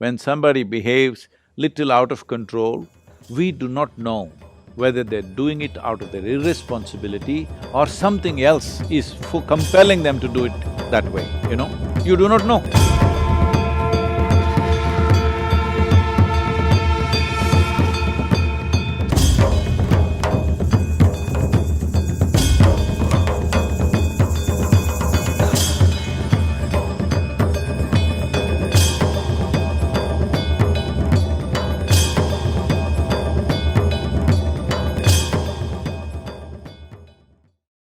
When somebody behaves little out of control, we do not know whether they're doing it out of their irresponsibility or something else is compelling them to do it that way, you know? You do not know.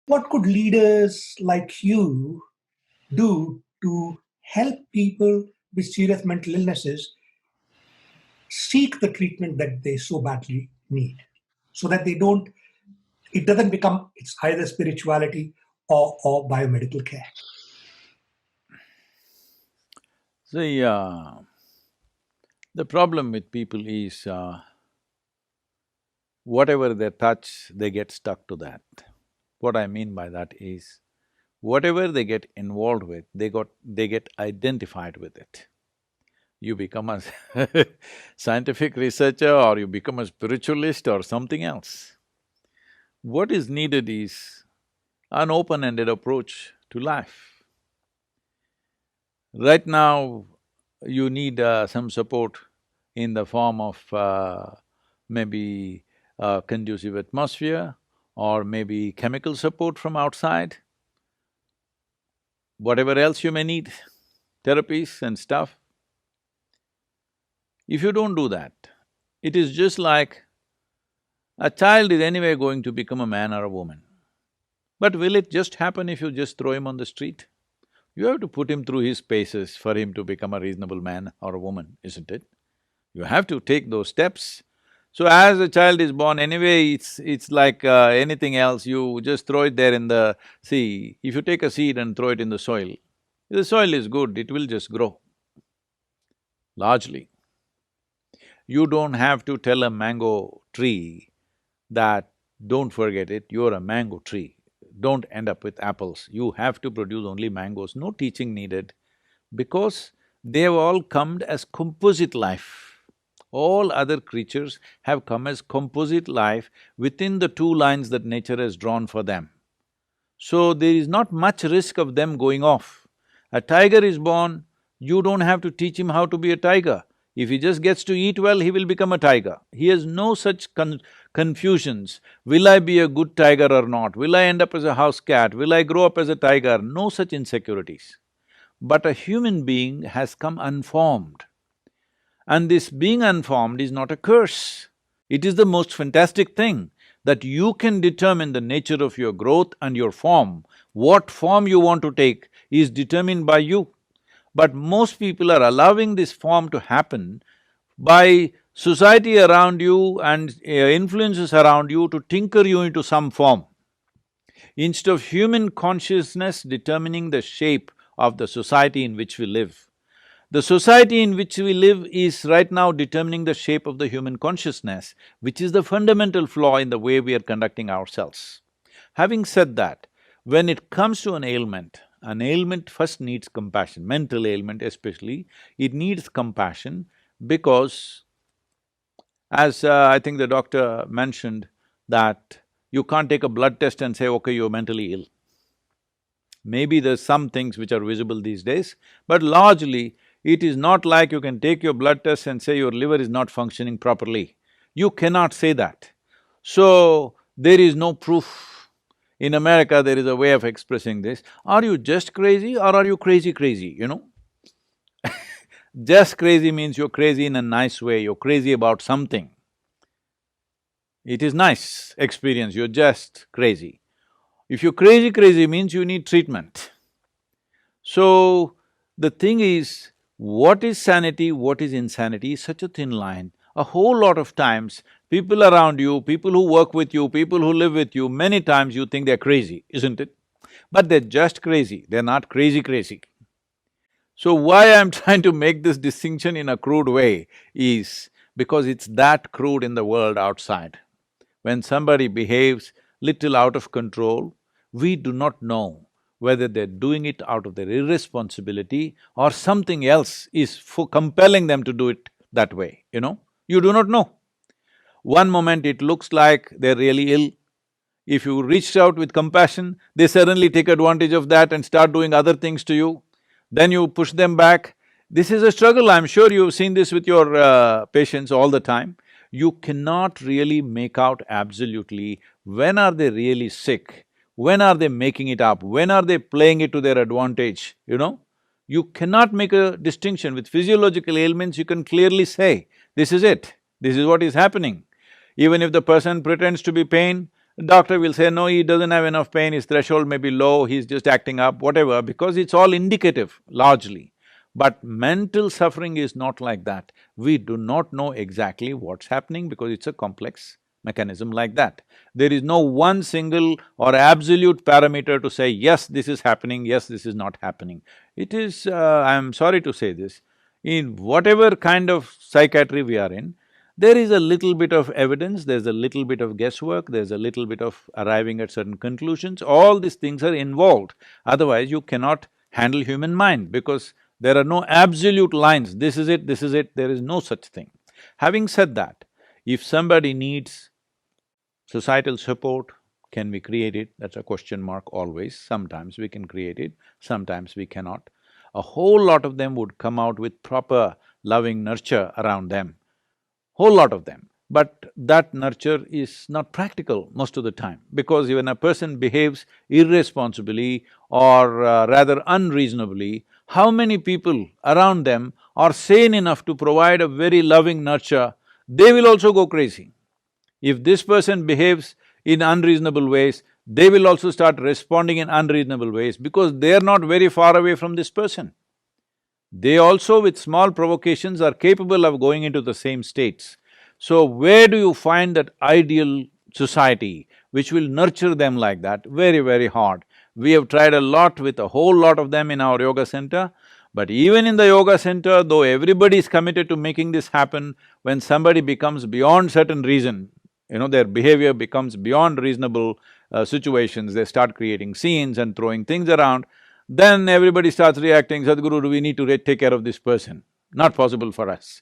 What could leaders like you do to help people with serious mental illnesses seek the treatment that they so badly need, so that it doesn't become, it's either spirituality or biomedical care? See, the problem with people is whatever they touch, they get stuck to that. What I mean by that is, whatever they get involved with, they get identified with it. You become a scientific researcher or you become a spiritualist or something else. What is needed is an open-ended approach to life. Right now, you need some support in the form of maybe a conducive atmosphere or maybe chemical support from outside, whatever else you may need, therapies and stuff. If you don't do that, it is just like a child is anyway going to become a man or a woman. But will it just happen if you just throw him on the street? You have to put him through his paces for him to become a reasonable man or a woman, isn't it? You have to take those steps. So as a child is born anyway, it's like anything else, you just throw it there in the… See, if you take a seed and throw it in the soil is good, it will just grow, largely. You don't have to tell a mango tree that, don't forget it, you're a mango tree, don't end up with apples. You have to produce only mangoes, no teaching needed, because they've all come as composite life. All other creatures have come as composite life within the two lines that nature has drawn for them. So there is not much risk of them going off. A tiger is born, you don't have to teach him how to be a tiger. If he just gets to eat well, he will become a tiger. He has no such confusions. Will I be a good tiger or not? Will I end up as a house cat? Will I grow up as a tiger? No such insecurities. But a human being has come unformed. And this being unformed is not a curse. It is the most fantastic thing that you can determine the nature of your growth and your form. What form you want to take is determined by you. But most people are allowing this form to happen by society around you and influences around you to tinker you into some form. Instead of human consciousness determining the shape of the society in which we live, the society in which we live is right now determining the shape of the human consciousness, which is the fundamental flaw in the way we are conducting ourselves. Having said that, when it comes to an ailment first needs compassion, mental ailment especially, it needs compassion because as I think the doctor mentioned that you can't take a blood test and say, okay, you're mentally ill. Maybe there's some things which are visible these days, but largely it is not like you can take your blood test and say your liver is not functioning properly. You cannot say that. So, there is no proof. In America, there is a way of expressing this, are you just crazy or are you crazy, you know? Just crazy means you're crazy in a nice way, you're crazy about something. It is nice experience, you're just crazy. If you're crazy means you need treatment. So, the thing is, what is sanity, what is insanity is such a thin line. A whole lot of times, people around you, people who work with you, people who live with you, many times you think they're crazy, isn't it? But they're just crazy, they're not crazy. So why I'm trying to make this distinction in a crude way is because it's that crude in the world outside. When somebody behaves little out of control, we do not know whether they're doing it out of their irresponsibility or something else is compelling them to do it that way, you know? You do not know. One moment it looks like they're really ill. If you reached out with compassion, they suddenly take advantage of that and start doing other things to you. Then you push them back. This is a struggle, I'm sure you've seen this with your patients all the time. You cannot really make out absolutely when are they really sick, when are they making it up, when are they playing it to their advantage, you know? You cannot make a distinction. With physiological ailments, you can clearly say, this is it, this is what is happening. Even if the person pretends to be pain, the doctor will say, no, he doesn't have enough pain, his threshold may be low, he's just acting up, whatever, because it's all indicative, largely. But mental suffering is not like that. We do not know exactly what's happening because it's a complex mechanism like that. There is no one single or absolute parameter to say, yes, this is happening, yes, this is not happening. It is, I'm sorry to say this, in whatever kind of psychiatry we are in, there is a little bit of evidence, there's a little bit of guesswork, there's a little bit of arriving at certain conclusions, all these things are involved. Otherwise, you cannot handle human mind because there are no absolute lines, this is it, there is no such thing. Having said that, if somebody needs societal support, can we create it? That's a question mark always. Sometimes we can create it, sometimes we cannot. A whole lot of them would come out with proper loving nurture around them, whole lot of them. But that nurture is not practical most of the time, because when a person behaves irresponsibly or rather unreasonably, how many people around them are sane enough to provide a very loving nurture? They will also go crazy. If this person behaves in unreasonable ways, they will also start responding in unreasonable ways because they're not very far away from this person. They also, with small provocations, are capable of going into the same states. So where do you find that ideal society which will nurture them like that? Very, very hard. We have tried a lot with a whole lot of them in our yoga center, but even in the yoga center, though everybody is committed to making this happen, when somebody becomes beyond certain reason, you know, their behavior becomes beyond reasonable situations, they start creating scenes and throwing things around, then everybody starts reacting, Sadhguru, do we need to take care of this person? Not possible for us.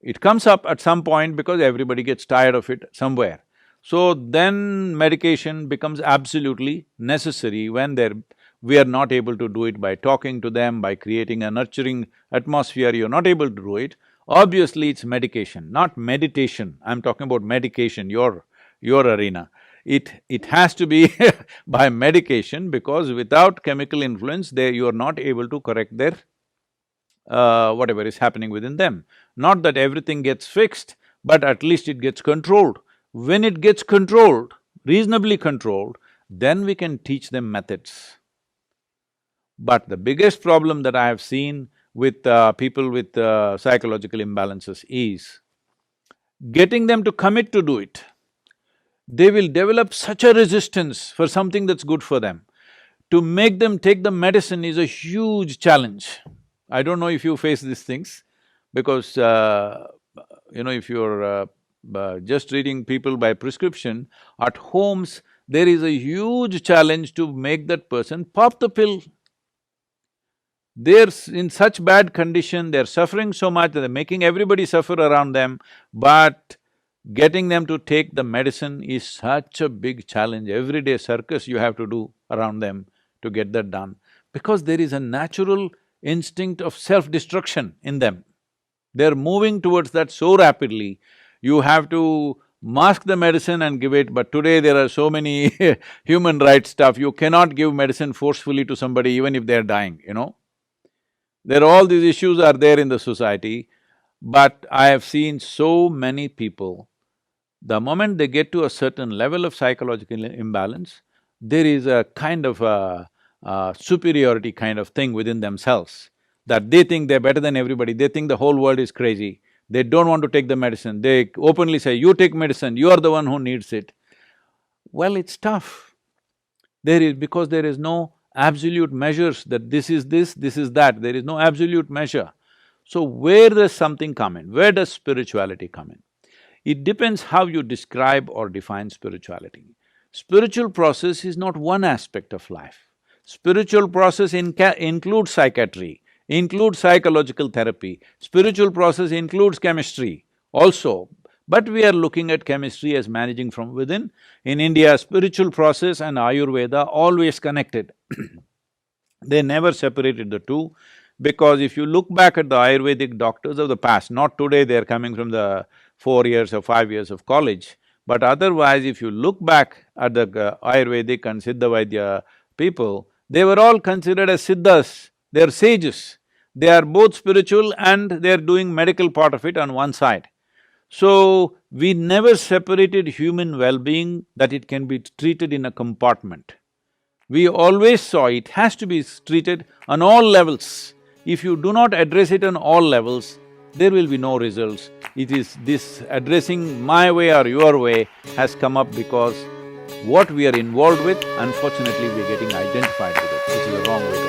It comes up at some point because everybody gets tired of it somewhere. So then medication becomes absolutely necessary when we are not able to do it by talking to them, by creating a nurturing atmosphere, you're not able to do it. Obviously, it's medication, not meditation. I'm talking about medication, your arena. It has to be by medication because without chemical influence, you are not able to correct their whatever is happening within them. Not that everything gets fixed, but at least it gets controlled. When it gets controlled, reasonably controlled, then we can teach them methods. But the biggest problem that I have seen with people with psychological imbalances is getting them to commit to do it. They will develop such a resistance for something that's good for them. To make them take the medicine is a huge challenge. I don't know if you face these things, because you know, if you're just treating people by prescription, at homes there is a huge challenge to make that person pop the pill. They're in such bad condition, they're suffering so much that they're making everybody suffer around them, but getting them to take the medicine is such a big challenge. Everyday circus you have to do around them to get that done, because there is a natural instinct of self-destruction in them. They're moving towards that so rapidly, you have to mask the medicine and give it, but today there are so many human rights stuff, you cannot give medicine forcefully to somebody even if they're dying, you know. There are all these issues are there in the society, but I have seen so many people, the moment they get to a certain level of psychological imbalance, there is a kind of a superiority kind of thing within themselves, that they think they're better than everybody, they think the whole world is crazy, they don't want to take the medicine, they openly say, you take medicine, you are the one who needs it. Well, it's tough. Because there is no absolute measures that this is that, there is no absolute measure. So where does something come in? Where does spirituality come in? It depends how you describe or define spirituality. Spiritual process is not one aspect of life. Spiritual process includes psychiatry, includes psychological therapy. Spiritual process includes chemistry also. But we are looking at chemistry as managing from within. In India, spiritual process and Ayurveda always connected. They never separated the two, because if you look back at the Ayurvedic doctors of the past, not today, they're coming from the 4 years or 5 years of college, but otherwise if you look back at the Ayurvedic and Siddha Vaidya people, they were all considered as Siddhas, they're sages. They are both spiritual and they're doing medical part of it on one side. So, we never separated human well-being that it can be treated in a compartment. We always saw it has to be treated on all levels. If you do not address it on all levels, there will be no results. It is this addressing my way or your way has come up because what we are involved with, unfortunately, we're getting identified with it, which is the wrong way to